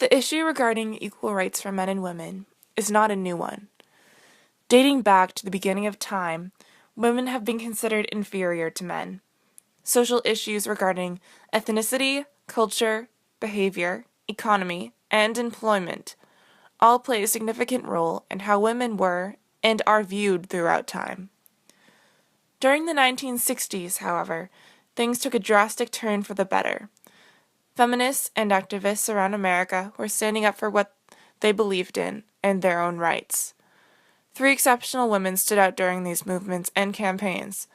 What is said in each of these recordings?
The issue regarding equal rights for men and women is not a new one. Dating back to the beginning of time, women have been considered inferior to men. Social issues regarding ethnicity, culture, behavior, economy, and employment all play a significant role in how women were and are viewed throughout time. During the 1960s, however, things took a drastic turn for the better. Feminists and activists around America were standing up for what they believed in and their own rights. Three exceptional women stood out during these movements and campaigns.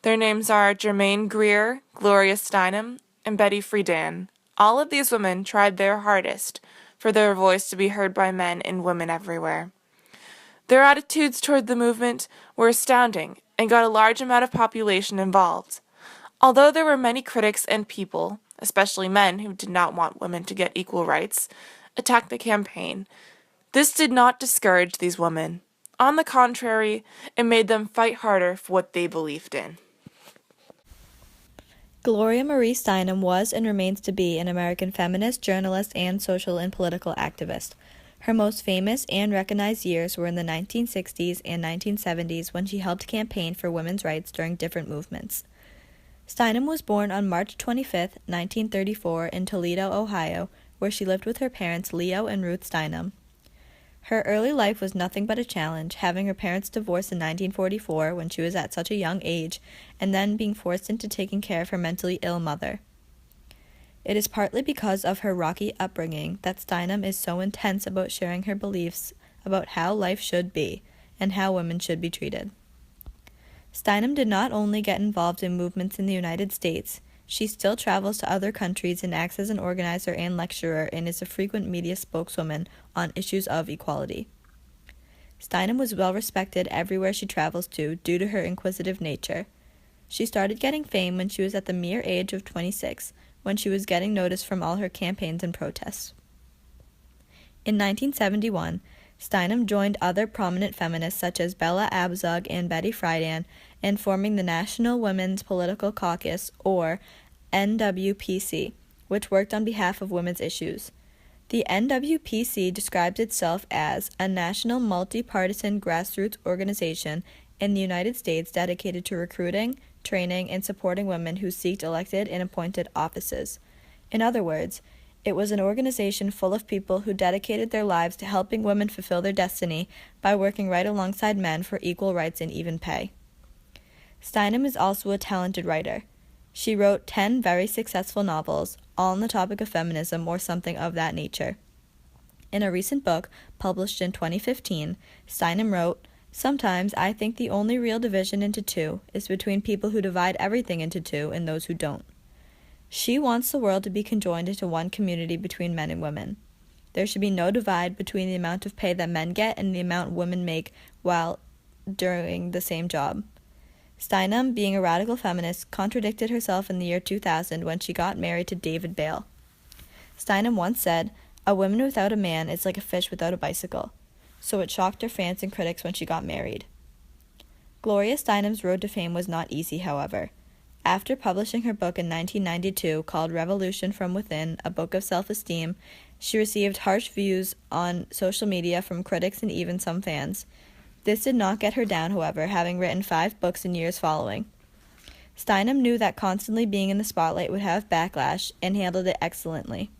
Their names are Germaine Greer, Gloria Steinem, and Betty Friedan. All of these women tried their hardest for their voice to be heard by men and women everywhere. Their attitudes toward the movement were astounding and got a large amount of population involved. Although there were many critics and people, especially men who did not want women to get equal rights, attack the campaign, this did not discourage these women. On the contrary, it made them fight harder for what they believed in. Gloria Marie Steinem was and remains to be an American feminist, journalist, and social and political activist. Her most famous and recognized years were in the 1960s and 1970s when she helped campaign for women's rights during different movements. Steinem was born on March 25, 1934, in Toledo, Ohio, where she lived with her parents Leo and Ruth Steinem. Her early life was nothing but a challenge, having her parents divorced in 1944 when she was at such a young age, and then being forced into taking care of her mentally ill mother. It is partly because of her rocky upbringing that Steinem is so intense about sharing her beliefs about how life should be and how women should be treated. Steinem did not only get involved in movements in the United States, she still travels to other countries and acts as an organizer and lecturer and is a frequent media spokeswoman on issues of equality. Steinem was well respected everywhere she travels to due to her inquisitive nature. She started getting fame when she was at the mere age of 26, when she was getting notice from all her campaigns and protests. In 1971, Steinem joined other prominent feminists such as Bella Abzug and Betty Friedan in forming the National Women's Political Caucus, or NWPC, which worked on behalf of women's issues. The NWPC describes itself as a national multi-partisan grassroots organization in the United States dedicated to recruiting, training, and supporting women who seeked elected and appointed offices. In other words, it was an organization full of people who dedicated their lives to helping women fulfill their destiny by working right alongside men for equal rights and even pay. Steinem is also a talented writer. She wrote 10 very successful novels, all on the topic of feminism or something of that nature. In a recent book, published in 2015, Steinem wrote, "Sometimes I think the only real division into two is between people who divide everything into two and those who don't." She wants the world to be conjoined into one community between men and women. There should be no divide between the amount of pay that men get and the amount women make while doing the same job. Steinem, being a radical feminist, contradicted herself in the year 2000 when she got married to David Bale. Steinem once said, "A woman without a man is like a fish without a bicycle," so it shocked her fans and critics when she got married. Gloria Steinem's road to fame was not easy, however. After publishing her book in 1992 called Revolution from Within, a book of self-esteem, she received harsh views on social media from critics and even some fans. This did not get her down, however, having written 5 books in years following. Steinem knew that constantly being in the spotlight would have backlash and handled it excellently.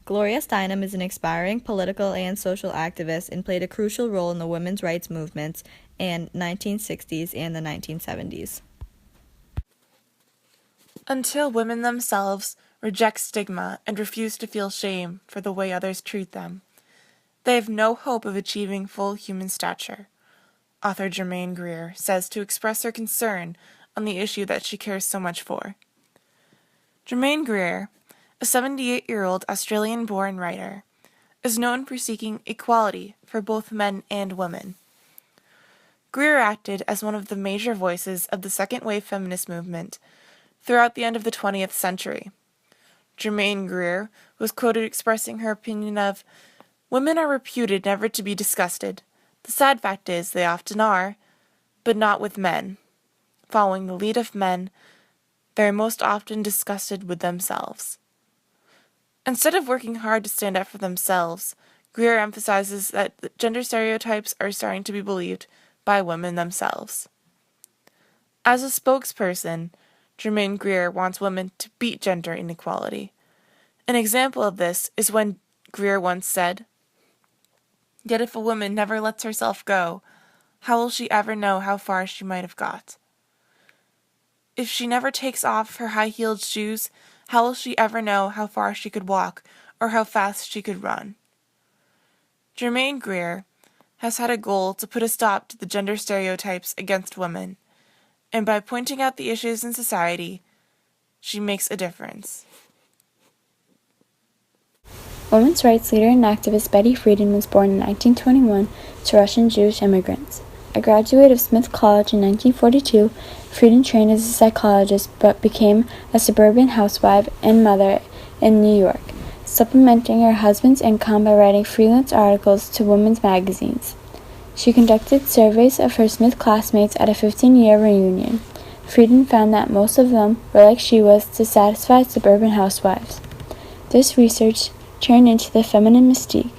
Gloria Steinem is an inspiring political and social activist and played a crucial role in the women's rights movements in 1960s and the 1970s. Until women themselves reject stigma and refuse to feel shame for the way others treat them, they have no hope of achieving full human stature. Author Germaine Greer says to express her concern on the issue that she cares so much for. Germaine Greer, a 78-year-old Australian-born writer, is known for seeking equality for both men and women. Greer acted as one of the major voices of the second-wave feminist movement throughout the end of the 20th century. Germaine Greer was quoted expressing her opinion of, "Women are reputed never to be disgusted. The sad fact is they often are, but not with men. Following the lead of men, they are most often disgusted with themselves." Instead of working hard to stand up for themselves, Greer emphasizes that gender stereotypes are starting to be believed by women themselves. As a spokesperson, Germaine Greer wants women to beat gender inequality. An example of this is when Greer once said, "Yet if a woman never lets herself go, how will she ever know how far she might have got? If she never takes off her high-heeled shoes, how will she ever know how far she could walk or how fast she could run?" Germaine Greer has had a goal to put a stop to the gender stereotypes against women, and by pointing out the issues in society, she makes a difference. Women's rights leader and activist Betty Friedan was born in 1921 to Russian Jewish immigrants. A graduate of Smith College in 1942, Friedan trained as a psychologist but became a suburban housewife and mother in New York, supplementing her husband's income by writing freelance articles to women's magazines. She conducted surveys of her Smith classmates at a 15-year reunion. Friedan found that most of them were like she was, dissatisfied suburban housewives. This research turned into The Feminine Mystique,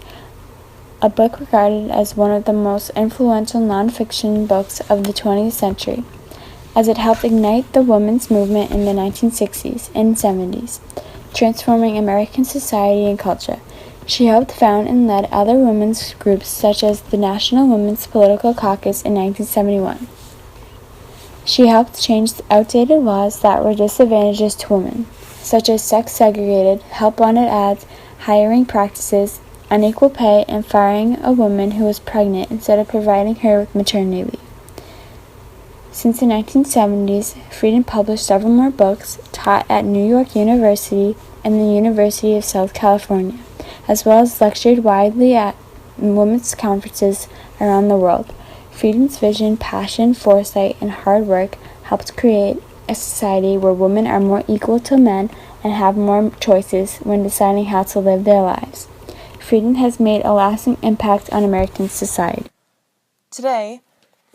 a book regarded as one of the most influential nonfiction books of the 20th century, as it helped ignite the women's movement in the 1960s and 70s, transforming American society and culture. She helped found and led other women's groups such as the National Women's Political Caucus in 1971. She helped change outdated laws that were disadvantageous to women, such as sex-segregated, help-wanted ads, hiring practices, unequal pay, and firing a woman who was pregnant instead of providing her with maternity leave. Since the 1970s, Friedan published several more books, taught at New York University and the University of South California, as well as lectured widely at women's conferences around the world. Friedan's vision, passion, foresight, and hard work helped create a society where women are more equal to men and have more choices when deciding how to live their lives. Friedan has made a lasting impact on American society. Today,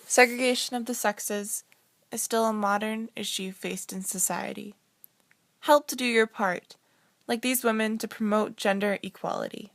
segregation of the sexes is still a modern issue faced in society. Help to do your part, like these women, to promote gender equality.